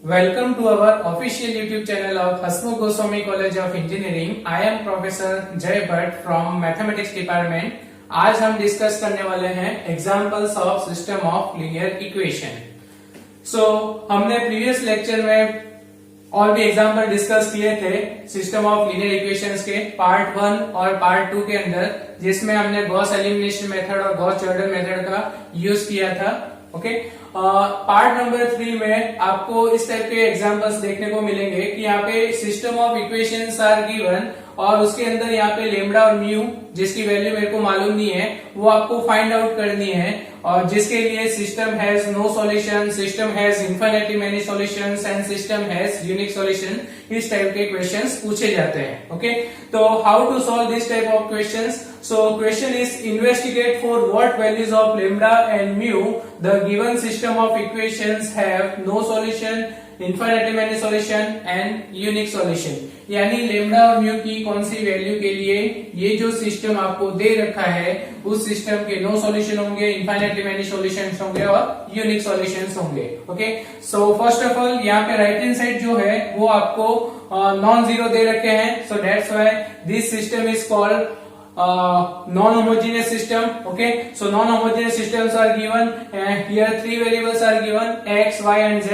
Welcome to our official YouTube channel of Hasmukh Goswami College of Engineering. I am Professor Jay Bhatt from Mathematics Department. आज हम discuss करने वाले हैं examples of system of linear equation. So हमने previous lecture में और भी example discuss किए थे सिस्टम ऑफ लीनियर इक्वेशंस के पार्ट 1 और पार्ट 2 के अंदर, जिसमें हमने गॉस एलिमिनेशन मेथड और गॉस जॉर्डन मेथड का यूज किया था. ओके, पार्ट नंबर 3 में आपको इस टाइप के एग्जांपल्स देखने को मिलेंगे कि यहाँ पे system of equations are given और उसके अंदर यहाँ पे लेमडा और म्यू जिसकी वैल्यू मेरे को मालूम नहीं है वो आपको फाइंड आउट करनी है, और जिसके लिए system has no solution, system has infinitely many solutions and system has unique solution. इस टाइप के क्वेश्चंस पूछे जाते हैं. ओके, तो how to solve this type of questions. So question is investigate for what values of lambda and mu the given system of equations have no solution, infinitely many solution and unique solution. यानी lambda और mu की कौन सी value के लिए ये जो system आपको दे रखा है उस सिस्टम के नो सॉल्यूशन होंगे, इन्फिनिटली मेनी सॉल्यूशंस होंगे और यूनिक सॉल्यूशंस होंगे. Okay, so first of all यहाँ पे राइट हैंड साइड जो है वो आपको नॉन जीरो दे रखे हैं. So that's why this system is called non-homogeneous system. Okay, so non-homogeneous systems are given and here three variables are given x, y and z,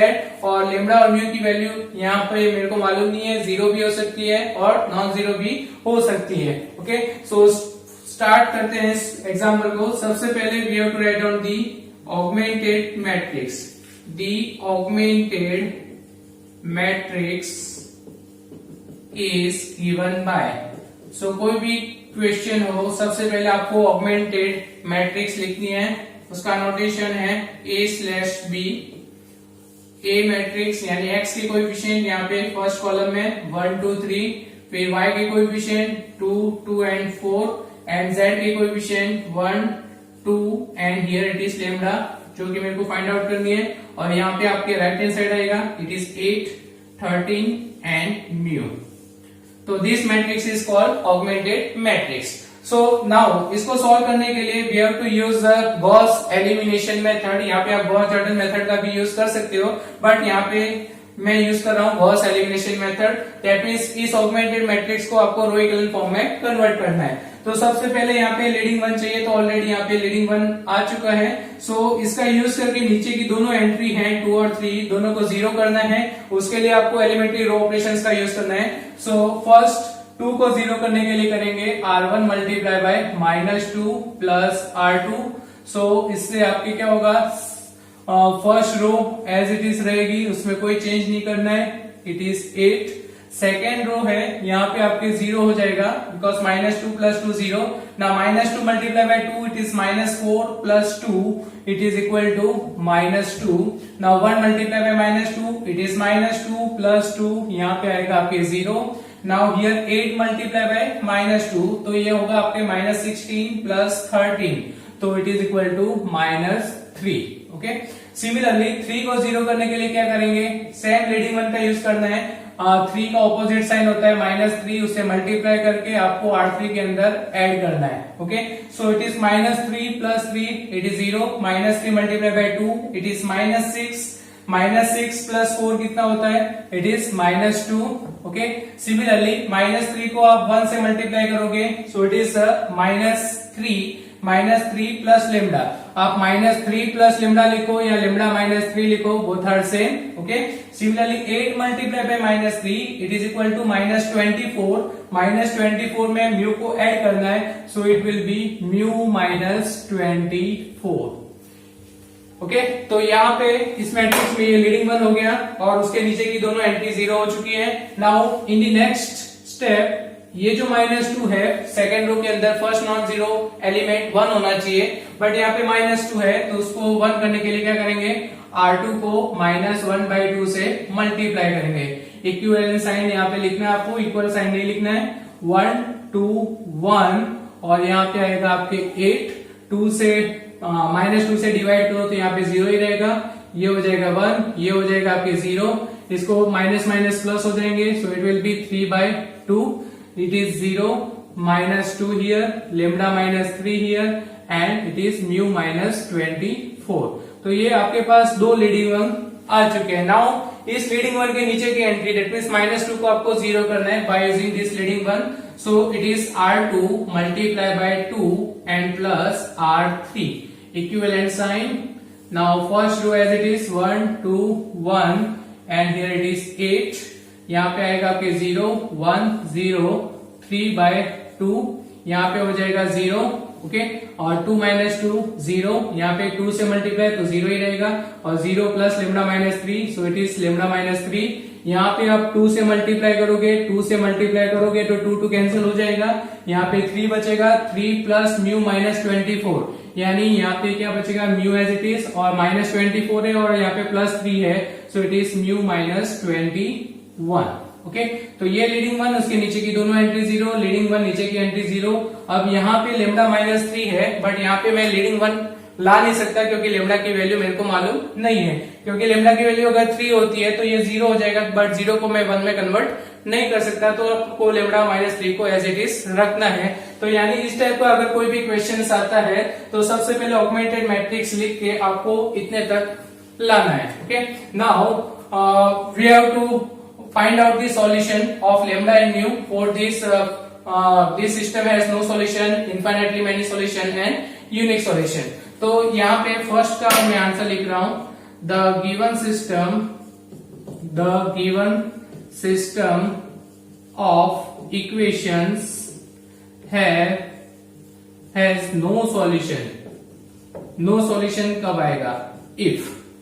और lambda और mu की value यहाँ पे मेरे को मालूम नहीं है, जीरो भी हो सकती है और नॉन जीरो भी हो सकती है. ओके, सो स्टार्ट करते हैं इस एग्जाम्पल को. सबसे पहले we have to write down the augmented matrix. The augmented matrix is given by. So कोई भी क्वेश्चन हो सबसे पहले आपको ऑगमेंटेड मैट्रिक्स लिखनी है. उसका नोटेशन है a/b. ए मैट्रिक्स यानी x के कोएफिशिएंट यहाँ पे फर्स्ट कॉलम में 1 2 3, फिर y के कोएफिशिएंट 2 2 एंड 4 एंड z के coefficient 1 2 and here it is lambda जो कि मेरे को फाइंड आउट करनी है. और यहाँ पे आपके राइट हैंड साइड आएगा इट इज 8 13 एंड म्यू. तो this matrix is called augmented matrix. So now इसको सॉल्व करने के लिए we have to use the Gauss elimination method. यहाँ पे आप गॉस जॉर्डन मेथड का भी यूज कर सकते हो, बट यहाँ पे मैं यूज कर रहा हूँ Gauss elimination method. That means इस ऑगमेंटेड मैट्रिक्स को आपको रो इक्विवेलेंट फॉर्म में कन्वर्ट करना है. तो सबसे पहले यहाँ पे लीडिंग वन चाहिए, तो ऑलरेडी यहाँ पे लीडिंग वन आ चुका है. सो इसका यूज करके नीचे की दोनों एंट्री हैं 2 और 3 दोनों को जीरो करना है. उसके लिए आपको एलिमेंट्री रो ऑपरेशंस का यूज करना है. सो फर्स्ट 2 को जीरो करने के लिए करेंगे r1 multiply by -2 plus r2. सो इससे आपके क्या होगा, first row as it is रहेगी, उसमें कोई चेंज नहीं करना है, इट इज 8. सेकेंड रो है यहाँ पे आपके जीरो हो जाएगा बिकॉज -2 प्लस 2 जीरो. ना -2 multiply by 2 it is -4 plus 2 it is equal to -2. ना 1 multiply by -2 it is -2 plus 2, यहाँ पे आएगा आपके 0. नाउ हियर 8 मल्टीप्लाई बाय -2 तो ये होगा आपके -16 प्लस 13, तो it is equal to -3. Okay, similarly 3 को जीरो करने के लिए क्या करेंगे, सेम लीडिंग वन का यूज करना है. 3 का ऑपोजिट साइन होता है -3, उससे मल्टीप्लाई करके आपको R3 के अंदर ऐड करना है. Okay, so it is -3 plus 3 it is 0. -3 multiply by 2 it is -6 plus 4 कितना होता है, इट इज -2. ओके, सिमिलरली -3 को आप 1 से मल्टीप्लाई करोगे so it is -3 plus lambda. आप -3 प्लस लेमडा लिखो या लेमडा -3 लिखो, both are same. Okay, similarly 8 multiply by -3 it is equal to -24. -24 में म्यू को ऐड करना है, so it will be mu -24. Okay, तो यहाँ पे इस मैट्रिक्स में ये लीडिंग वन हो गया और उसके नीचे की दोनों एंट्री जीरो हो चुकी है. Now in the next step ये जो -2 है सेकेंड रो के अंदर फर्स्ट नॉन जीरो एलिमेंट 1 होना चाहिए, बट यहाँ पे -2 है तो उसको 1 करने के लिए क्या करेंगे, R2 को -1/2 से मल्टीप्लाई करेंगे. इक्विवेलेंट साइन यहाँ पे लिखना है आपको, इक्वल साइन नहीं लिखना है. 1 2 1 और यहाँ पे आएगा आपके 8. 2 से -2 से डिवाइड करो तो यहाँ पे 0 ही रहेगा, ये हो जाएगा 1, ये हो जाएगा आपके 0. इसको माइनस माइनस प्लस हो जाएंगे, सो it will B 3/2. It is 0 -2 here, lambda -3 here and it is mu -24. तो ये आपके पास दो लीडिंग वन आ चुके हैं. नाउ इस लीडिंग वन के नीचे की एंट्री दैट मींस -2 को आपको जीरो करना है by using this leading one. So it is R2 multiply by 2 and plus R3 equivalent sign. Now first row as it is 1 2 1 and here it is 8. यहाँ पे आएगा आपके 0 1 0 3 बाय 2. यहाँ पे हो जाएगा 0. ओके और 2 - 2 0. यहाँ पे 2 से मल्टीप्लाई तो 0 ही रहेगा और 0 plus lambda -3 so it is lambda -3. यहाँ पे आप 2 से मल्टीप्लाई करोगे 2 से मल्टीप्लाई करोगे तो 2 2 कैंसिल हो जाएगा. यहाँ पे 3 बचेगा 3 प्लस म्यू -24 यानी यहाँ पे क्या बचेगा म्यू एज इट इज और -24 है और यहाँ पे +3 है so it is mu -21. Okay तो ये लीडिंग वन उसके नीचे की दोनों एंट्री 0 लीडिंग वन नीचे की एंट्री 0. अब यहाँ पे लेमडा -3 है बट यहाँ पे मैं लीडिंग वन ला नहीं सकता क्योंकि लेमडा की वैल्यू मेरे को मालूम नहीं है. क्योंकि लेमडा की वैल्यू अगर 3 होती है तो ये 0 हो जाएगा बट 0 को मैं 1 में कन्वर्ट नहीं कर सकता. तो आपको लेमडा -3 को एज इट इज रखना है. तो यानी इस टाइप का अगर कोई भी क्वेश्चन आता है तो सबसे पहले ऑगमेंटेड मैट्रिक्स लिख के आपको इतने तक लाना है. Okay now we have to find out the solution of lambda and mu for this this system has no solution, infinitely many solution and unique solution. तो यहाँ पे फर्स्ट का मैं आंसर लिख रहा हूं. the given system of equations has no solution. no solution कब आएगा? if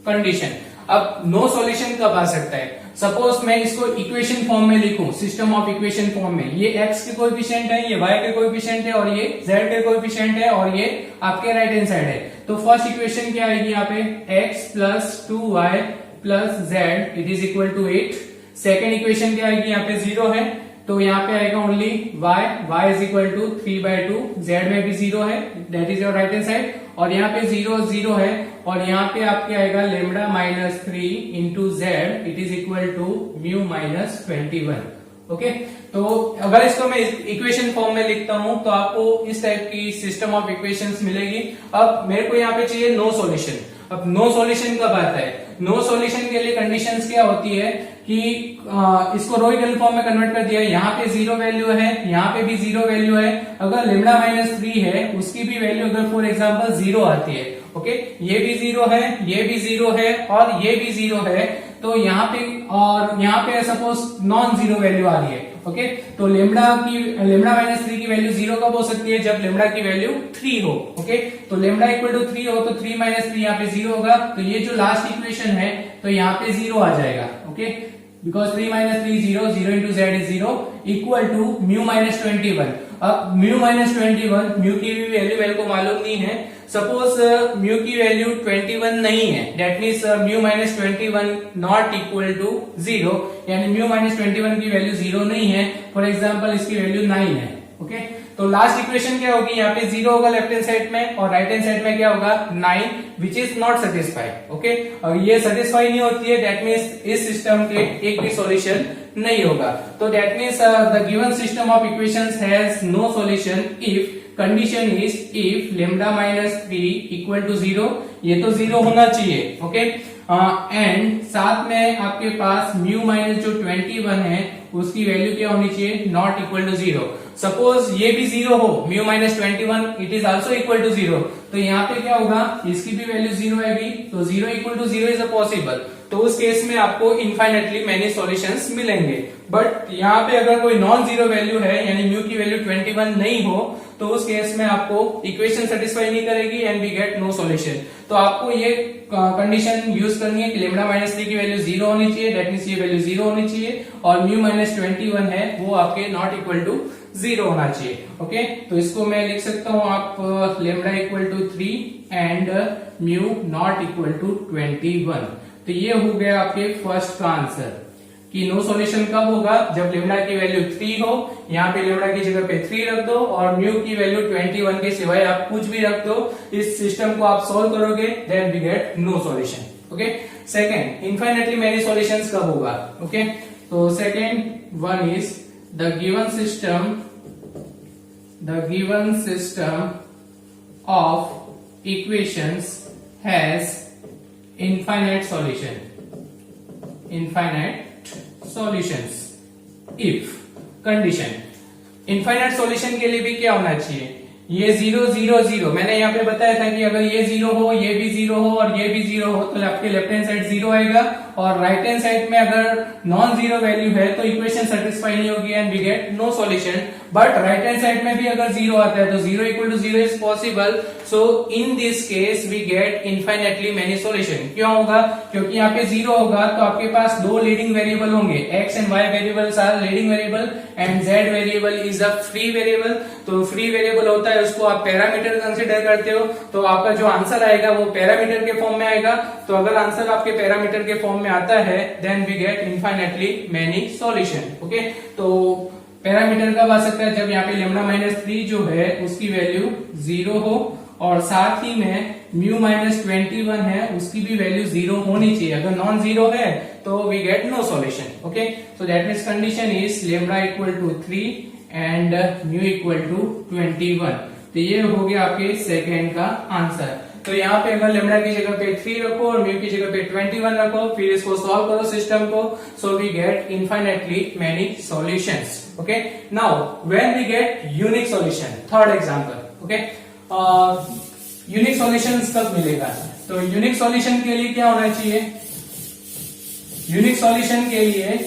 condition. अब नो सॉल्यूशन कब आ सकता है? सपोज मैं इसको इक्वेशन फॉर्म में लिखूं, सिस्टम ऑफ इक्वेशन फॉर्म में. ये x के कोएफिशिएंट है, ये y के कोएफिशिएंट है और ये z के कोएफिशिएंट है और ये आपके राइट हैंड साइड है. तो फर्स्ट इक्वेशन क्या आएगी यहाँ पे? x plus 2y plus z it is equal to 8. Second equation क्या आएगी? यहाँ पे 0 है तो यहाँ पे आएगा only y is equal to 3/2. z में भी 0 है that is your right hand side और यहाँ पे 0 0 है और यहाँ पे आपके आएगा lambda -3 into z it is equal to mu -21. Okay तो अगर इसको मैं इक्वेशन फॉर्म में लिखता हूं तो आपको इस टाइप की सिस्टम ऑफ इक्वेशंस मिलेगी. अब मेरे को यहाँ पे चाहिए नो सॉल्यूशन. अब नो सॉल्यूशन कब आता है? नो सॉल्यूशन के लिए कंडीशंस क्या होती है कि इसको रोइडल फॉर्म में कन्वर्ट कर दिया. यहाँ पे 0 वैल्यू है, यहाँ पे भी 0 वैल्यू है. अगर लेमडा -3 है उसकी भी वैल्यू अगर फॉर एग्जांपल 0 आती है. ओके ये भी 0 है, ये भी 0 है और ये भी 0 है. तो यहाँ पे और यहाँ पे सपोज नॉन जीरो वैल्यू आ रही है. ओके तो लेमडा -3 की वैल्यू 0 कब हो सकती है? जब लेमडा की वैल्यू 3 हो. ओके तो लेमडा इक्वल टू 3 हो तो 3 - 3 यहाँ पे 0 होगा. तो ये जो लास्ट इक्वेशन है तो यहाँ पे 0 आ जाएगा. Okay because 3 - 3 0 0 into z is 0 equal to mu -21. अब म्यू -21 म्यू की भी वैल्यू मेरे को मालूम नहीं है. सपोज म्यू की वैल्यू 21 नहीं है that means mu -21 not equal to 0 यानी म्यू -21 की वैल्यू 0 नहीं है. फॉर एग्जांपल इसकी वैल्यू 9 है. ओके तो लास्ट इक्वेशन क्या होगी? यहाँ पे 0 होगा लेफ्ट हैंड साइड में और राइट हैंड साइड में क्या होगा? 9 which is not satisfied. Okay और ये सेटिस्फाई नहीं होती है दैट मीन्स इस सिस्टम के एक भी सॉल्यूशन नहीं होगा. तो that means the given system of equations has no solution if condition is if lambda -3 equal to 0. ये तो 0 होना चाहिए. ओके एंड साथ में आपके पास म्यू जो 21 है उसकी वैल्यू क्या होनी चाहिए? Not equal to 0. सपोज ये भी 0 हो mu -21 it is also equal to 0 तो यहाँ पे क्या होगा? इसकी भी वैल्यू 0 है भी तो 0 equal to 0 is a possible. तो उस केस में आपको इनफाइनेटली मेनी सॉल्यूशंस मिलेंगे. बट यहाँ पे अगर कोई नॉन जीरो वैल्यू है यानी म्यू की वैल्यू 21 नहीं हो तो उस केस में आपको इक्वेशन सेटिस्फाई नहीं करेगी and we get no solution. तो आपको ये कंडीशन यूज करनी है कि लेमडा -3 की वैल्यू 0 होनी चाहिए दैट मींस ये वैल्यू 0 होनी चाहिए और म्यू -21 है वो आपके नॉट इक्वल टू 0 होना चाहिए. ओके तो इसको मैं लिख सकता हूं आप lambda equal to 3 and mu not equal to 21. तो ये हो गया आपके फर्स्ट का आंसर कि नो सॉल्यूशन कब होगा? जब लेमडा की वैल्यू 3 हो. यहाँ पे लेमडा की जगह पे 3 रख दो और म्यू की वैल्यू 21 के सिवाय आप कुछ भी रख दो. इस सिस्टम को आप सॉल्व करोगे then we get no solution. Okay second infinitely many solutions कब होगा? ओके तो second one is the given system of equations has infinite solution. Infinite solutions. If condition, infinite solution के लिए भी क्या होना चाहिए, ये 0 0 0, मैंने यहाँ पे बताया था कि अगर ये 0 हो, ये भी 0 हो और ये भी 0 हो तो आपके लेफ्ट हैंड साइड 0 आएगा, और राइट हैंड साइड में अगर नॉन जीरो वैल्यू है तो इक्वेशन सेटिस्फाई नहीं होगी and we get no solution. But right hand side में भी अगर 0 आता है तो 0 equal to 0 is possible, so in this case we get infinitely many solution. क्यों होगा, क्योंकि यहाँ पे 0 होगा तो आपके पास दो लीडिंग वेरिएबल होंगे, x and y variables are leading variable and z variable is a free variable. तो फ्री वेरिएबल होता है उसको आप पैरामीटर कंसीडर करते हो, तो आपका जो आंसर आएगा वो पैरामीटर के फॉर्म में आएगा। तो अगर आंसर आपके पैरामीटर के फॉर्म में आता है then we get infinitely many solution. Okay, तो पैरामीटर कब आ सकता है, जब यहाँ पे लेमडा माइनस 3 जो है उसकी वैल्यू 0 हो और साथ ही में म्यू माइनस 21 है उसकी भी वैल्यू 0 होनी चाहिए। अगर नॉन जीरो है तो we get no solution. Okay, so that means condition is lambda equal to 3 and mu equal to 21। तो ये हो गया आपके सेकेंड का आंसर। तो यहाँ पे अगर लेमडा की जगह पे 3 रखो और म्यू की जगह पे 21 रखो, फिर इसको सॉल्व करो सिस्टम को, so we get infinitely many solutions. Okay, now when we get unique solution, third example. Okay, unique solutions कब मिलेगा, तो यूनिक सॉल्यूशन के लिए क्या होना चाहिए, यूनिक सॉल्यूशन के लिए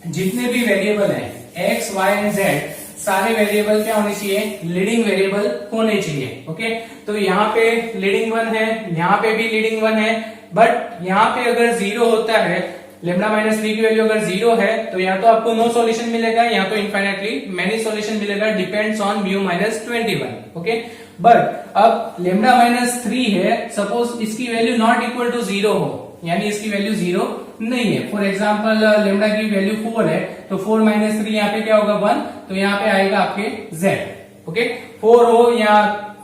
जितने भी वेरिएबल हैं x, y एंड z सारे वेरिएबल क्या होने चाहिए, लीडिंग वेरिएबल होने चाहिए। ओके, तो यहाँ पे लीडिंग 1 है, यहाँ पे भी लीडिंग 1 है, बट यहाँ पे अगर 0 होता है, लेमडा माइनस 3 की वैल्यू अगर 0 है तो या तो आपको नो सॉल्यूशन मिलेगा या तो इनफाइनाइटली मेनी सॉल्यूशन मिलेगा, depends on mu minus 21। Okay, but अब लेमडा माइनस 3 है, सपोज इसकी वैल्यू नॉट इक्वल टू 0 हो, यानी इसकी वैल्यू 0 नहीं है। फॉर एग्जाम्पल लेमडा की वैल्यू 4 है तो 4 माइनस 3 यहाँ पे क्या होगा 1, तो यहाँ पे आएगा आपके z। ओके, 4 हो या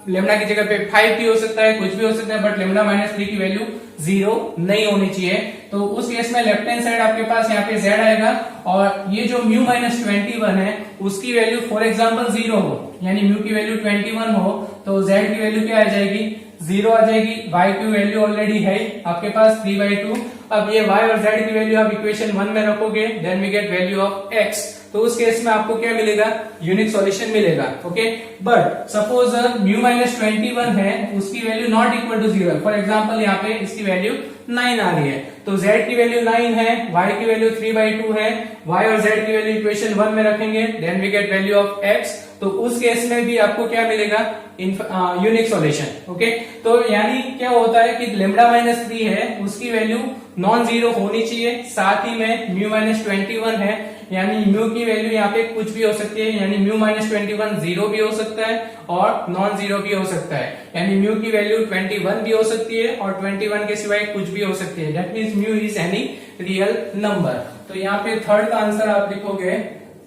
लेमडा की जगह पे 5 भी हो सकता है, कुछ भी हो सकता है, बट लेमडा माइनस 3 की वैल्यू 0 नहीं होनी चाहिए। तो उस केस में लेफ्ट हैंड साइड आपके पास यहाँ पे z आएगा, और ये जो म्यू माइनस 21 है उसकी वैल्यू फॉर एग्जाम्पल 0 हो, यानी म्यू की वैल्यू 21 हो तो z की वैल्यू क्या आ जाएगी, 0 आ जाएगी। y की वैल्यू ऑलरेडी है आपके पास 3/2। अब ये y और z की वैल्यू आप इक्वेशन 1 में रखोगे, then we get value of x। तो उस केस में आपको क्या मिलेगा, यूनिक सॉल्यूशन मिलेगा। Okay, but suppose mu minus 21 है उसकी value not equal to 0, for example यहाँ पे इसकी वैल्यू 9 आ रही है, तो z की वैल्यू 9 है, y की वैल्यू 3/2 है, y और z की वैल्यू इक्वेशन 1 में रखेंगे, then we get value of x। तो उस केस में भी आपको क्या मिलेगा, यूनिक सॉल्यूशन। ओके, तो यानी क्या होता है कि लेमडा माइनस 3 है उसकी वैल्यू नॉन जीरो होनी चाहिए, साथ ही में म्यू माइनस 21 है, यानी म्यू की वैल्यू यहाँ पे कुछ भी हो सकती है, यानी म्यू माइनस 21 0 भी हो सकता है और नॉन जीरो भी हो सकता है, यानी म्यू की वैल्यू 21 भी हो सकती है और 21 के सिवाय कुछ भी हो सकती है। That means mu is any real number. तो यहाँ पे थर्ड का आंसर आप लिखोगे,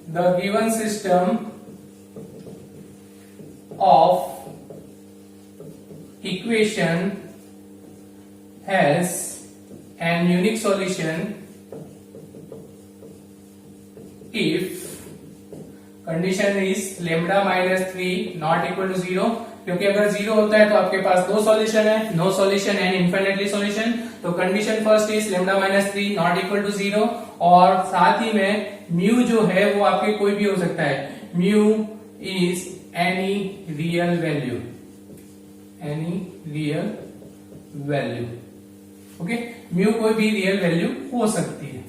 the given system of equation has an unique solution if condition is lambda minus 3 not equal to 0। क्योंकि अगर 0 होता है तो आपके पास दो सॉल्यूशन है, no solution and infinitely solution. तो condition first is lambda minus 3 not equal to 0, और साथ ही में म्यू जो है वो आपके कोई भी हो सकता है, mu is any real value, any real value। Okay, mu कोई भी रियल वैल्यू हो सकती है।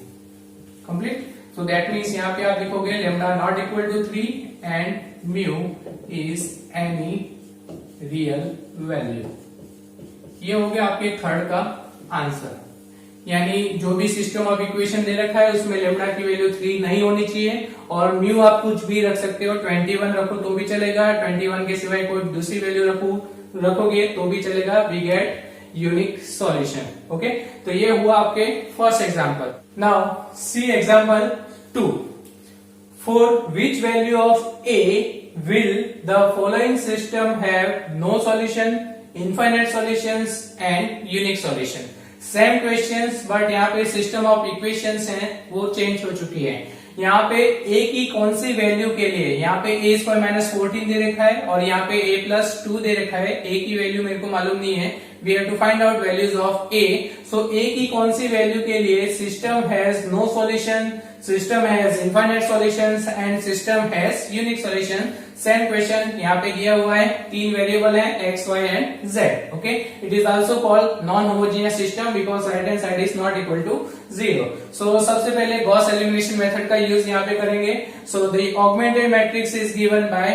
कंप्लीट। सो दैट मीन्स यहाँ पे आप लिखोगे lambda not equal to 3 and mu is any real value. ये हो गया आपके थर्ड का आंसर, यानी जो भी सिस्टम ऑफ इक्वेशन दे रखा है उसमें लेमडा की वैल्यू 3 नहीं होनी चाहिए, और म्यू आप कुछ भी रख सकते हो, 21 रखो तो भी चलेगा, 21 के सिवाय कोई दूसरी वैल्यू रखोगे तो भी चलेगा। We get unique solution. Okay, तो ये हुआ आपके first example. Now see example 2। For which value of a will the following system have no solution, infinite solutions and unique solution। Same questions, but यहाँ पे सिस्टम ऑफ इक्वेशंस हैं वो change हो चुकी है। यहाँ पे a की कौन सी वैल्यू के लिए, यहाँ पे a स्क्वायर माइनस 14 दे रखा है और यहाँ पे a प्लस 2 दे रखा है। a की वैल्यू मेरे को मालूम नहीं है, we have to find out values of a। So a की कौन सी वैल्यू के लिए system has no solution, system has infinite solutions and system has unique solution. Same question यहाँ पे दिया हुआ है, 3 वेरिएबल है x, y and z। Okay, it is also called non homogeneous system because right hand side is not equal to 0। So सबसे पहले Gauss elimination method का use यहाँ पे करेंगे। So the augmented matrix is given by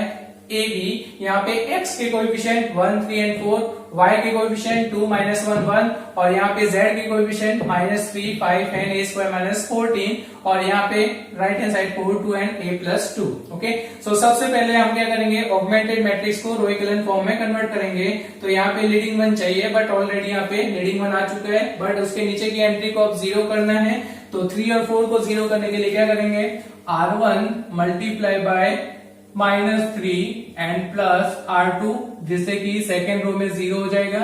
AB, यहाँ पे x के coefficient 1, 3 and 4, y के कोएफिशिएंट 2, -1, 1 और यहाँ पे z के coefficient -3, 5 and a square minus 14 और यहाँ पे right hand side 4, 2 and a plus 2। Okay, so सबसे पहले हम क्या करेंगे, ऑगमेंटेड मैट्रिक्स को रो इक्विवेलेंट फॉर्म में कन्वर्ट करेंगे। तो यहाँ पे लीडिंग 1 चाहिए, बट ऑलरेडी यहाँ पे लीडिंग 1 आ चुका है, बट उसके नीचे की एंट्री को अब 0 करना है। तो 3 और 4 को 0 करने के लिए क्या करेंगे, R1 multiply by -3 and plus R2, जिससे कि सेकेंड रो में 0 हो जाएगा।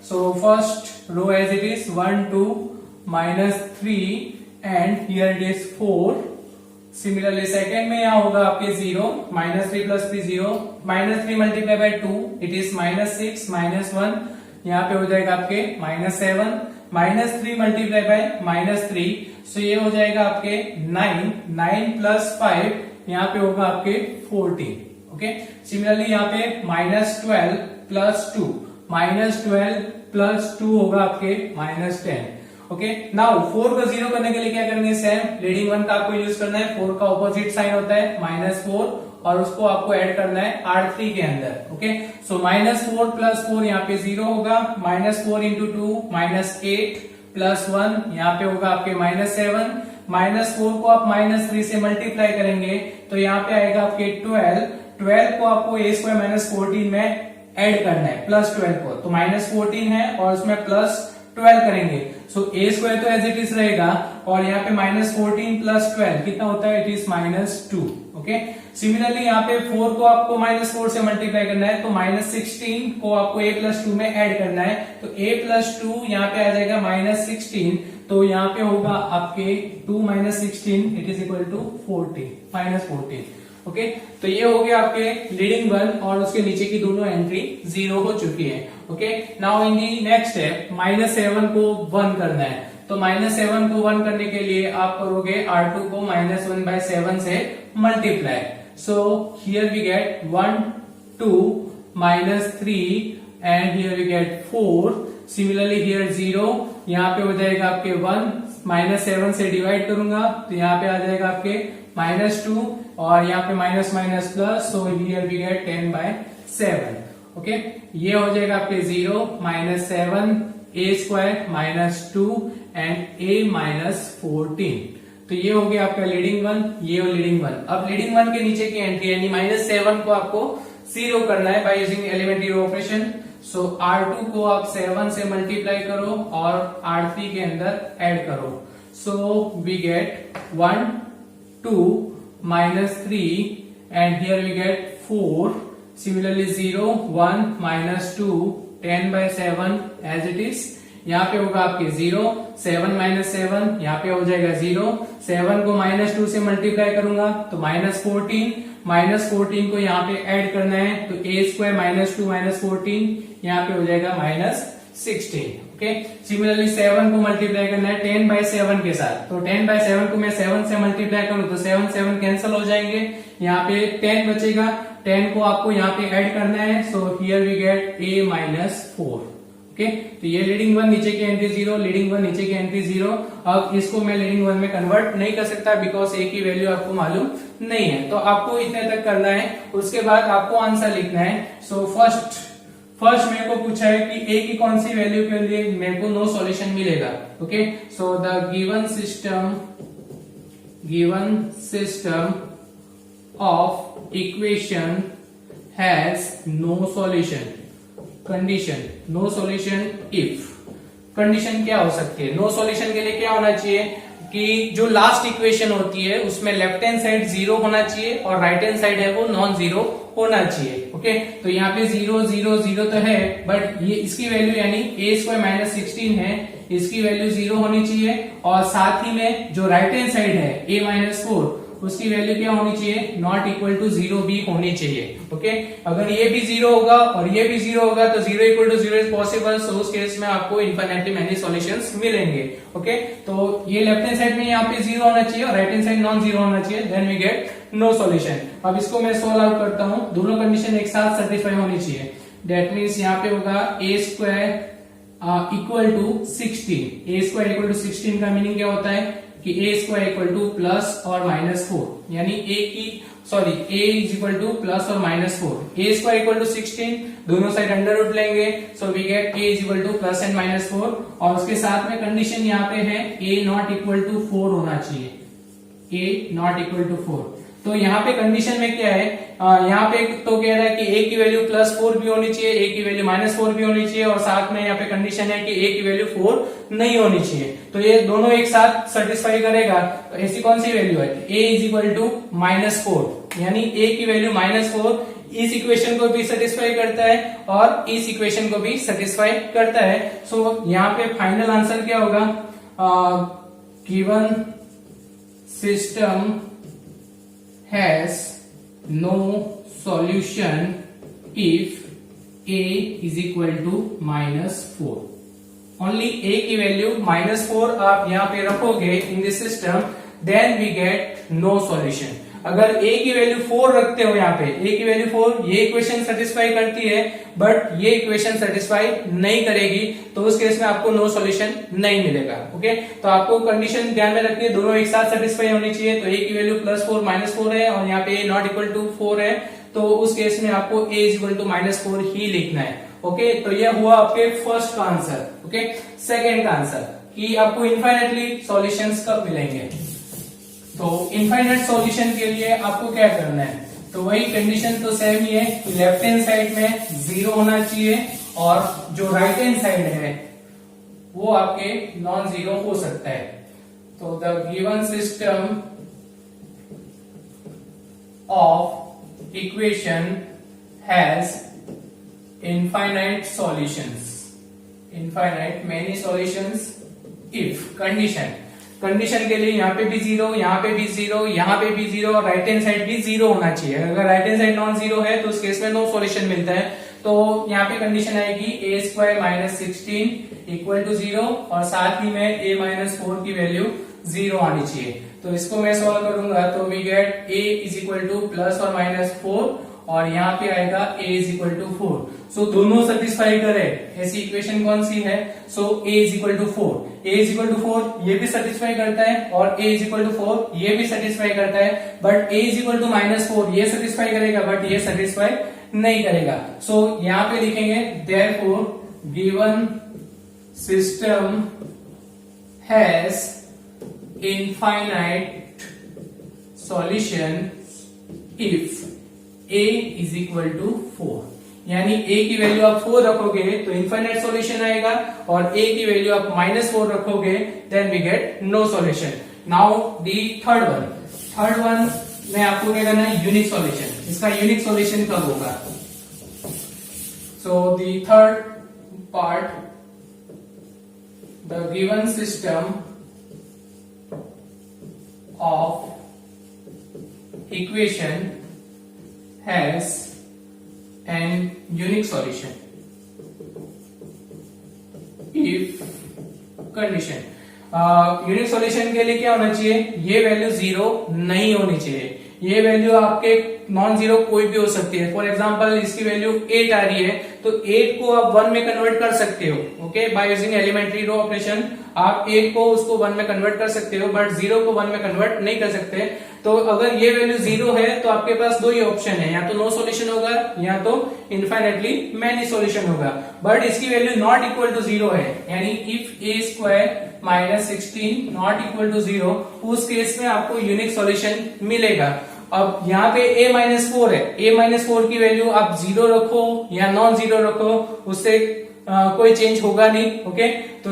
So first row as it is 1, 2, -3 and here it is 4। Similarly second में यहाँ होगा आपके 0, -3 plus 3 0, -3 multiply by 2 it is -6, -1 यहाँ पे हो जाएगा आपके -7, -3 मल्टीप्लाई बाय -3, सो ये हो जाएगा आपके 9, 9 प्लस 5 यहाँ पे होगा आपके 14। ओके, सिमिलरली यहाँ पे -12 प्लस 2, -12 प्लस 2 होगा आपके -10। ओके, नाउ 4 को 0 करने के लिए क्या करेंगे, सेम लीडिंग 1 का आपको यूज करना है। 4 का ऑपोजिट साइन होता है -4 और उसको आपको ऐड करना है R3 के अंदर। ओके, सो -4 प्लस 4 यहाँ पे 0 होगा, -4 इंटू 2 -8 प्लस 1 यहाँ पे होगा आपके -7, -4 को आप -3 से मल्टीप्लाई करेंगे तो यहाँ पे आएगा आपके 12, 12 को आपको a स्क्वायर माइनस 14 में ऐड करना है, प्लस 12 को, तो -14 है और उसमें प्लस 12 करेंगे। सो a स्क्वायर तो एज इट इज रहेगा और यहाँ पे -14 प्लस 12 कितना होता है, इट इज -2। ओके, सिमिलरली यहाँ पे 4 को आपको -4 से मल्टीप्लाई करना है, तो -16 को आपको a प्लस 2 में ऐड करना है, तो a प्लस 2 यहाँ पे आ जाएगा -16, तो यहाँ पे होगा आपके 2 - 16 it is equal to 14, -14। Okay, तो ये हो गया आपके लीडिंग 1 और उसके नीचे की दोनों एंट्री 0 हो चुकी है। Okay, now in the next step -7 को 1 करना है, तो -7 को 1 करने के लिए आप करोगे R2 को -1/7 से multiply. So here we get 1, 2, -3 and here we get 4। Similarly here 0, यहाँ पे हो जाएगा आपके 1, -7 से डिवाइड करूंगा तो यहाँ पे आ जाएगा आपके -2 और यहाँ पे minus minus plus, so here we get 10/7। Okay, ये हो जाएगा आपके 0, -7, a स्क्वायर -2 एंड a -14। तो ये हो गया आपका लीडिंग 1, ये हो लीडिंग 1। अब लीडिंग 1 के नीचे की एंट्री यानी -7 को आपको 0 करना है by using elementary row operation. So R2 को आप 7 से मल्टीप्लाई करो और R3 के अंदर ऐड करो। So we get 1, 2, -3 and here we get 4. Similarly 0, 1, -2, 10/7 as it is. यहाँ पे होगा आपके 0, 7 - 7 यहाँ पे हो जाएगा 0, 7 को -2 से मल्टीप्लाई करूंगा तो -14, -14 को यहाँ पे ऐड करना है तो a स्क्वायर -2 -14 यहाँ पे हो जाएगा -16। ओके, सिमिलरली 7 को मल्टीप्लाई करना है 10/7 के साथ, तो 10/7 को मैं 7 से मल्टीप्लाई करूं तो 7 कैंसिल हो जाएंगे, यहाँ पे 10 बचेगा, 10 को आपको यहाँ पे ऐड करना है, so here we get a -4। Okay, तो ये लीडिंग 1 नीचे की एंट्री 0, लीडिंग 1 नीचे की एंट्री 0। अब इसको मैं लीडिंग 1 में कन्वर्ट नहीं कर सकता बिकॉज a की वैल्यू आपको मालूम नहीं है, तो आपको इतने तक करना है, उसके बाद आपको आंसर लिखना है। सो फर्स्ट मेरे को पूछा है कि a की कौन सी वैल्यू के लिए मेरे को नो सॉल्यूशन मिलेगा। Okay, so the given system of equation has no solution. Condition no solution if, condition क्या हो सकती है, नो सॉल्यूशन के लिए क्या होना चाहिए कि जो लास्ट इक्वेशन होती है उसमें लेफ्ट हैंड साइड 0 होना चाहिए और राइट हैंड साइड है वो नॉन जीरो होना चाहिए। ओके, तो यहाँ पे 0 0 0 तो है, बट ये इसकी वैल्यू यानी a स्क्वायर -16 है, इसकी वैल्यू 0 होनी चाहिए और साथ ही में जो राइट हैंड साइड है a -4 उसकी वैल्यू क्या होनी चाहिए, नॉट इक्वल टू 0 भी होनी चाहिए। ओके, अगर ये भी 0 होगा और ये भी 0 होगा तो 0 इक्वल टू 0 इज पॉसिबल, सो उस केस में आपको इनफाइनाइटली मेनी सॉल्यूशंस मिलेंगे। ओके, तो ये लेफ्ट हैंड साइड में यहाँ पे 0 होना चाहिए और राइट हैंड साइड नॉन 0 होना चाहिए, then we get no solution. अब इसको मैं सोल्व आउट करता हूं, दोनों कंडीशन एक साथ सेटिस्फाई होनी चाहिए। दैट मीन्स यहाँ पे होगा a square equal to 16। A square equal to 16 का मीनिंग क्या होता है कि a square equal to plus और माइनस 4, यानी a is equal to plus और minus 4। A square equal to 16, दोनों साइड अंडर रूट लेंगे, so we get a is equal to plus and minus 4। और उसके साथ में कंडीशन यहाँ पे है ए नॉट इक्वल टू 4 होना चाहिए, ए नॉट इक्वल टू 4। तो यहाँ पे कंडीशन में क्या है, यहाँ पे तो कह रहा है कि a की वैल्यू +4 भी होनी चाहिए, a की वैल्यू -4 भी होनी चाहिए, और साथ में यहाँ पे कंडीशन है कि a की वैल्यू 4 नहीं होनी चाहिए। तो ये दोनों एक साथ सेटिस्फाई करेगा। तो ऐसी कौन सी वैल्यू है, a इज इक्वल टू -4, यानी a की वैल्यू -4 इस इक्वेशन को भी सेटिस्फाई करता है और इस इक्वेशन को भी सेटिस्फाई करता है। सो यहाँ पे फाइनल आंसर क्या होगा, given system has no solution if a is equal to -4। only a की वैल्यू -4 आप यहाँ पे रखोगे in this system, then we get no solution. अगर a की वैल्यू 4 रखते हो यहाँ पे, a की वैल्यू 4, ये इक्वेशन सेटिस्फाई करती है बट ये इक्वेशन सेटिस्फाई नहीं करेगी, तो उस केस में आपको नो सॉल्यूशन नहीं मिलेगा। ओके, तो आपको कंडीशन ध्यान में रखनी है, दोनों एक साथ सेटिस्फाई होनी चाहिए। तो a की वैल्यू +4 -4 है और यहाँ पे a नॉट इक्वल टू 4 है, तो उस केस में आपको a इज इक्वल टू -4 ही लिखना है। ओके, तो यह हुआ आपके फर्स्ट का आंसर। ओके, सेकेंड का आंसर कि आपको इनफाइनाइटली सॉल्यूशंस कब मिलेंगे। तो इनफाइनाइट सॉल्यूशन के लिए आपको क्या करना है, तो वही कंडीशन तो सेम ही है कि लेफ्ट हैंड साइड में 0 होना चाहिए और जो राइट हैंड साइड है वो आपके नॉन 0 हो सकता है। तो the given system of equation has infinite solutions, infinite many solutions if condition के लिए यहाँ पे भी 0, यहाँ पे भी 0, यहाँ पे भी 0 और राइट हैंड साइड भी 0 होना चाहिए। अगर राइट हैंड साइड नॉन 0 है तो उस केस में नो सॉल्यूशन मिलता है। तो यहाँ पे कंडीशन आएगी a स्क्वायर -16 इक्वल टू 0 और साथ ही में a -4 की वैल्यू 0 आनी चाहिए। तो इसको मैं सॉल्व करूंगा तो we get a is equal to plus और -4 और यहाँ पे आएगा a is equal to 4। So दोनों सेटिस्फाई करे, ऐसी इक्वेशन कौन सी है, so a is equal to 4, a is equal to 4 ये भी सेटिस्फाई करता है और a इज इक्वल टू 4 ये भी सेटिस्फाई करता है, but a is equal to -4 ये सेटिस्फाई करेगा बट ये सेटिस्फाई नहीं करेगा। सो यहाँ पे लिखेंगे therefore given system has infinite solution if a is equal to 4, यानी a की वैल्यू आप 4 रखोगे तो इनफाइनाइट सॉल्यूशन आएगा और a की वैल्यू आप -4 रखोगे then we get no solution. Now the third one में आपको क्या करना है, यूनिक सॉल्यूशन। इसका यूनिक सॉल्यूशन कब होगा, so the third part, the given system of equation has an unique solution if condition। Unique solution के लिए क्या होना चाहिए, ये वैल्यू 0 नहीं होनी चाहिए, ये वैल्यू आपके नॉन 0 कोई भी हो सकती है। फॉर एग्जांपल इसकी वैल्यू 8 आ रही है तो 8 को आप 1 में कन्वर्ट कर सकते हो। Okay, by using elementary row operation आप 8 को उसको 1 में कन्वर्ट कर सकते हो, बट 0 को 1 में कन्वर्ट नहीं कर सकते। तो अगर ये वैल्यू 0 है तो आपके पास दो ही ऑप्शन है, या तो नो सॉल्यूशन होगा या तो इनफाइनाइटली मैनी सॉल्यूशन होगा। बट इसकी वैल्यू नॉट इक्वल टू 0 है, यानी if a square -16 not equal to 0, उस केस में आपको यूनिक सॉल्यूशन मिलेगा। अब यहाँ पे a -4 है, a -4 की वैल्यू आप 0 रखो या नॉन 0 रखो उससे कोई चेंज होगा नहीं। ओके, तो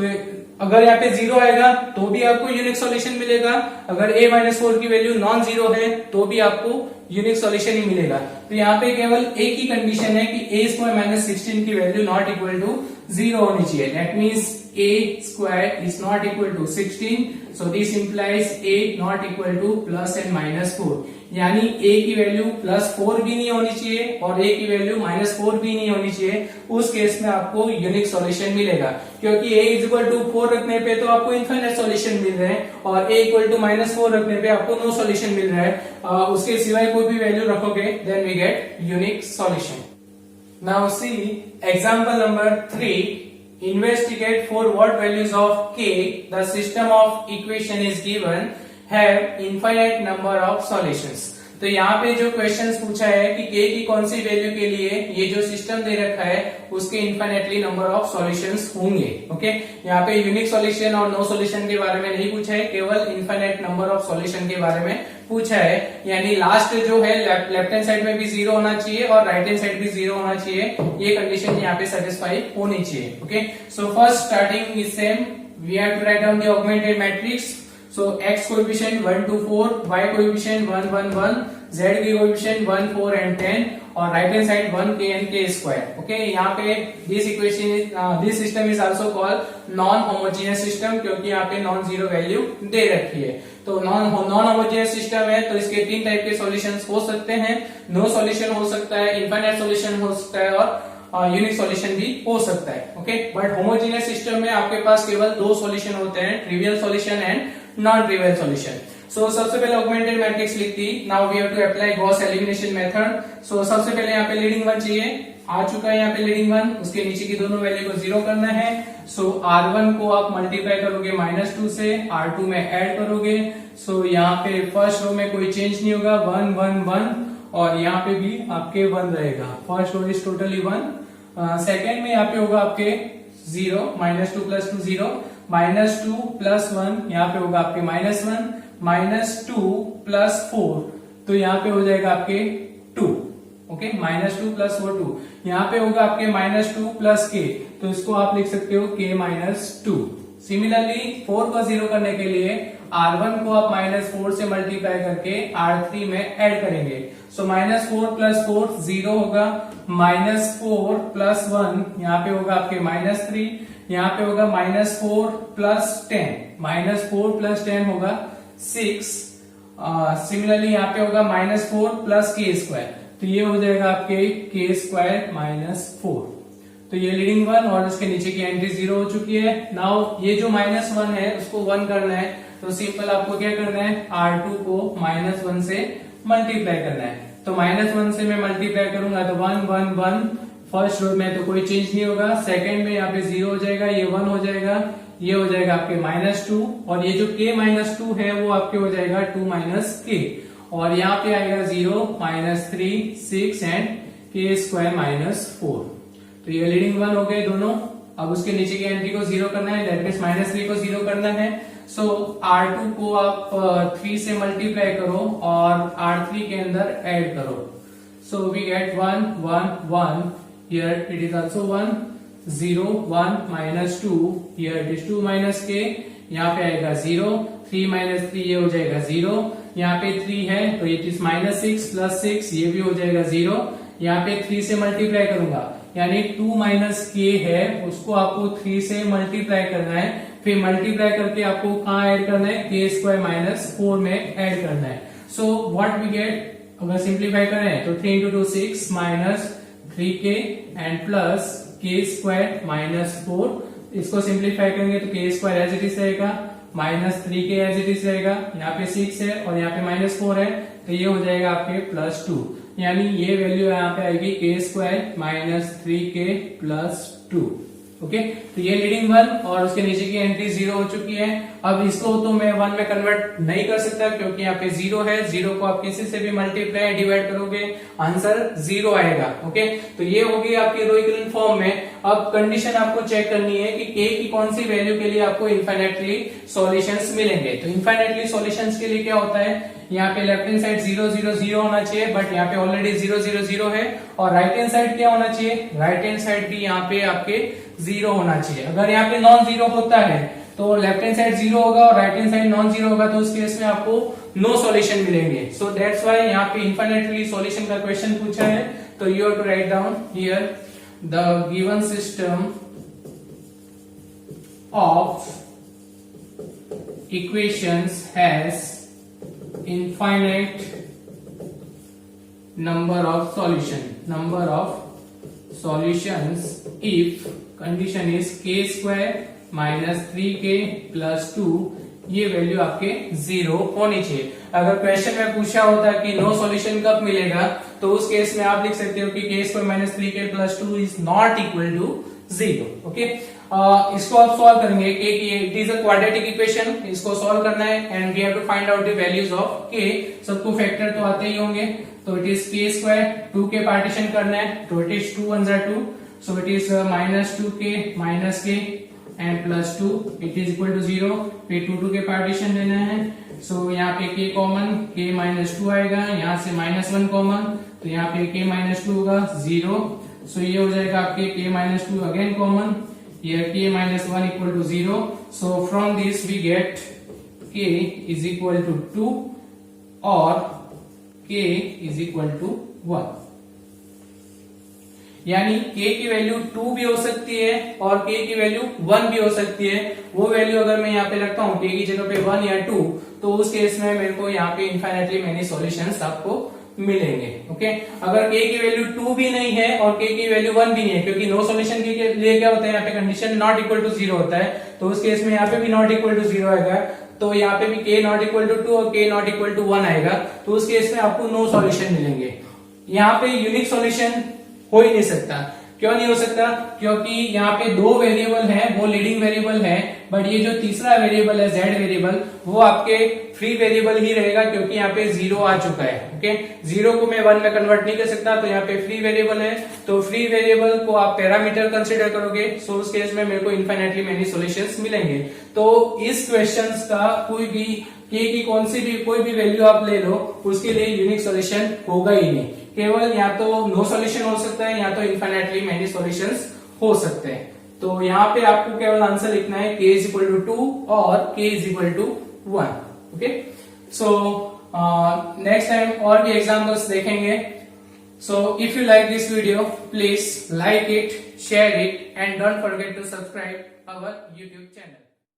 अगर यहाँ पे 0 आएगा तो भी आपको यूनिक सॉल्यूशन मिलेगा, अगर a -4 की वैल्यू नॉन 0 है तो भी आपको यूनिक सॉल्यूशन ही मिलेगा। तो यहाँ पे केवल एक ही कंडीशन है कि a स्क्वायर माइनस 16 की वैल्यू नॉट इक्वल टू 0 होनी चाहिए। That means a square is not equal to 16, so this implies a not equal to plus and minus 4, यानी a की वैल्यू प्लस 4 भी नहीं होनी चाहिए और a की वैल्यू माइनस 4 भी नहीं होनी चाहिए। उस केस में आपको यूनिक सॉल्यूशन मिलेगा, क्योंकि a इज इक्वल टू 4 रखने पे तो आपको इनफाइनाइट सॉल्यूशन मिल रहे हैं और a इक्वल टू माइनस 4 रखने पे आपको नो सॉल्यूशन मिल रहा है। उसके सिवाय कोई भी वैल्यू रखोगे then we get unique solution. Now see example number 3, investigate for what values of k the system of equation is given have infinite number of solutions। तो यहाँ पे जो क्वेश्चंस पूछा है कि k की कौन सी वैल्यू के लिए ये जो सिस्टम दे रखा है उसके इनफाइनेटली नंबर ऑफ सॉल्यूशंस होंगे। ओके, यहाँ पे यूनिक सॉल्यूशन और नो सॉल्यूशन के बारे में नहीं पूछा है, केवल इनफाइनाइट नंबर ऑफ सॉल्यूशन के बारे में पूछा है। यानी लास्ट जो है लेफ्ट हैंड साइड में भी 0 होना चाहिए और राइट हैंड साइड भी 0 होना चाहिए, ये कंडीशन यहाँ पे सेटिस्फाई होनी चाहिए। Okay, so first starting is same, we have to write down the augmented matrix. So x coefficient 1 2 4, y coefficient 1 1 1, z के कोएफिशिएंट 1 4 and 10 और right hand side 1 k and k square. Okay, यहाँ पे this equation is this system is also called non homogeneous system, क्योंकि यहाँ पे non zero value दे रखी है। तो नॉन होमोजेनियस सिस्टम है तो इसके 3 टाइप के सॉल्यूशंस हो सकते हैं, नो सॉल्यूशन हो सकता है, इनफाइनाइट सॉल्यूशन हो सकता है और यूनिक सॉल्यूशन भी हो सकता है। ओके, बट होमोजेनियस सिस्टम में आपके पास केवल 2 सॉल्यूशन होते हैं, trivial solution and non trivial solution. So सबसे पहले ऑगमेंटेड मैट्रिक्स लिख दी। Now we have to apply Gauss elimination method. So सबसे पहले यहाँ पे लीडिंग 1 चाहिए, आ चुका है यहाँ पे लीडिंग 1, उसके नीचे की दोनों वैल्यू को 0 करना है। सो R1 को आप मल्टीप्लाई करोगे -2 से, R2 में ऐड करोगे। सो यहाँ पे फर्स्ट रो में कोई चेंज नहीं होगा, 1 1 1 और यहाँ पे भी आपके 1 रहेगा। First row is totally 1। Second में यहाँ पे होगा आपके 0, -2 + 2 0, -2 + 1 यहाँ पे होगा आपके -1, -2 + 4 तो यहाँ पे हो जाएगा आपके 2। ओके, -2 + 4 2, यहाँ पे होगा आपके -2 + k, तो इसको आप लिख सकते हो k - 2। सिमिलरली 4 को 0 करने के लिए R1 को आप -4 से मल्टीप्लाई करके R3 में ऐड करेंगे। सो -4 + 4 0 होगा, -4 + 1 यहाँ पे होगा आपके -3, यहाँ पे होगा -4 + 10, -4 + 10 होगा 6। सिमिलरली यहाँ पे होगा -4 + k², तो ये हो जाएगा आपके k² - 4। तो ये लीडिंग 1 और उसके नीचे की एंट्री 0 हो चुकी है। नाउ ये जो -1 है उसको 1 करना है, तो सिंपल आपको क्या करना है, R2 को -1 से मल्टीप्लाई करना है। तो -1 से मैं मल्टीप्लाई करूंगा तो 1 1 1, फर्स्ट रो में तो कोई चेंज नहीं होगा, सेकंड में यहाँ पे 0 हो जाएगा, ये 1 हो जाएगा, ये हो जाएगा आपके -2 और ये जो k - 2 है वो आपके हो जाएगा 2 - k और यहाँ पे आएगा 0 -3 6 एंड k² - 4। तो ये लीडिंग 1 हो गए दोनों। अब उसके नीचे की एंट्री को 0 करना है, दैट मींस -3 को 0 करना है। सो R2 को आप 3 से मल्टीप्लाई करो और R3 के अंदर ऐड करो। So we get 1 1 1, here it is also 1 0 1 -2, here it is 2 - k, यहाँ पे आएगा 0 3 - 3 ये हो जाएगा 0, यहाँ पे 3 है तो इट इज -6 + 6 ये भी हो जाएगा 0, यहाँ पे 3 से मल्टीप्लाई करूंगा यानी 2 - k है उसको आपको 3 से मल्टीप्लाई करना है, फिर मल्टीप्लाई करके आपको कहाँ ऐड करना है, k² - 4 में ऐड करना है। सो व्हाट वी गेट, अगर सिंप्लीफाई करें तो 3 × 2 6 -3k एंड प्लस k² - 4, इसको सिंप्लीफाई करेंगे तो k² एज इट इज रहेगा, -3k एज इट इज रहेगा, यहाँ पे 6 है और यहाँ पे -4 है तो ये हो जाएगा आपके +2, यानी ये वैल्यू यहाँ पे आएगी k² - 3k + 2। ओके, तो ये लीडिंग 1 और उसके नीचे की एंट्री 0 हो चुकी है। अब इसको तो मैं 1 में कन्वर्ट नहीं कर सकता क्योंकि यहाँ पे 0 है, 0 को आप किसी से भी मल्टीप्लाई डिवाइड करोगे आंसर 0 आएगा। ओके, तो ये होगी आपकी रो इक्विवेलेंट फॉर्म में। अब कंडीशन आपको चेक करनी है कि k की कौन सी वैल्यू के लिए आपको इनफाइनाइटली सॉल्यूशंस मिलेंगे। तो इनफाइनाइटली सॉल्यूशंस के लिए क्या होता है, यहाँ पे लेफ्ट हैंड साइड 0 0 0 होना चाहिए, बट यहाँ पे ऑलरेडी 0 0 0 है, और राइट हैंड साइड क्या होना चाहिए, राइट हैंड साइड भी यहाँ पे आपके 0 होना चाहिए। अगर यहाँ पे नॉन जीरो होता है तो लेफ्ट हैंड साइड 0 होगा और right hand side non zero होगा, तो उस केस में आपको नो सॉल्यूशन मिलेंगे। सो दैट्स व्हाई यहाँ पे इनफाइनाइटली सॉल्यूशन का क्वेश्चन पूछा है, तो you have to write down here the given system of equations has infinite number of solutions if condition is k square minus 3k plus 2, ये value आपके 0 होनी चाहिए। अगर क्वेश्चन में पूछा होता कि नो सॉल्यूशन कब मिलेगा, तो उस केस में आप लिख सकते हो कि k square minus 3k plus 2 is not equal to 0। Okay, इसको आप सॉल्व करेंगे। k की it is a quadratic equation, इसको सॉल्व करना है and we have to find out the values of k। सबको फैक्टर तो आते ही होंगे, तो it is k square, 2k partition करना है, तो it is 2 1 2, so it is minus 2k minus k and plus 2, it is equal to 0। फिर 2 के पार्टीशन लेना है, सो यहाँ पे k कॉमन, k माइनस 2 आएगा, यहाँ से माइनस 1 कॉमन, तो यहाँ पे k माइनस 2 होगा 0। सो ये हो जाएगा आपके k minus 2 again common, here k minus 1 equal to 0. So from this we get k is equal to 2 or k is equal to 1। यानी k की वैल्यू 2 भी हो सकती है और k की वैल्यू 1 भी हो सकती है। वो वैल्यू अगर मैं यहाँ पे रखता हूँ k की जगह पे 1 या 2, तो उस केस में मेरे को यहाँ पे इनफाइनाइटली मेनी सॉल्यूशंस आपको मिलेंगे। ओके, अगर k की वैल्यू 2 भी नहीं है और k की वैल्यू 1 भी नहीं है, क्योंकि नो सॉल्यूशन के लिए क्या होता है, यहाँ पे कंडीशन नॉट इक्वल टू 0 होता है, तो उस केस में यहाँ पे भी नॉट इक्वल टू 0 आएगा, तो यहाँ पे भी k नॉट इक्वल टू 2 और k नॉट इक्वल टू 1 आएगा, तो उस केस में आपको नो सॉल्यूशन मिलेंगे। यहाँ पे यूनिक सॉल्यूशन हो ही नहीं सकता। क्यों नहीं हो सकता? क्योंकि यहाँ पे 2 वेरिएबल है, वो लीडिंग वेरिएबल है, बट ये जो तीसरा वेरिएबल है z वेरिएबल, वो आपके फ्री वेरिएबल ही रहेगा, क्योंकि यहाँ पे 0 आ चुका है। ओके, 0 को मैं 1 में कन्वर्ट नहीं कर सकता, तो यहाँ पे फ्री वेरिएबल है, तो फ्री वेरिएबल को आप पैरामीटर कंसीडर करोगे, सो उस केस में मेरे को इनफाइनाइटली मेनी सॉल्यूशंस मिलेंगे। तो इस क्वेश्चंस का कोई भी k की कौन सी भी कोई भी वैल्यू आप ले लो, उसके लिए यूनिक सॉल्यूशन होगा ही नहीं। केवल या तो नो सॉल्यूशन हो सकता है या तो इनफाइनाइटली मेनी सॉल्यूशंस हो सकते हैं। तो यहाँ पे आपको केवल आंसर लिखना है k इज इक्वल टू 2 और k is equal to 1। Okay, so next time और भी एग्जाम्पल्स देखेंगे। So if you like this video, please like it, share it and don't forget to subscribe our YouTube channel.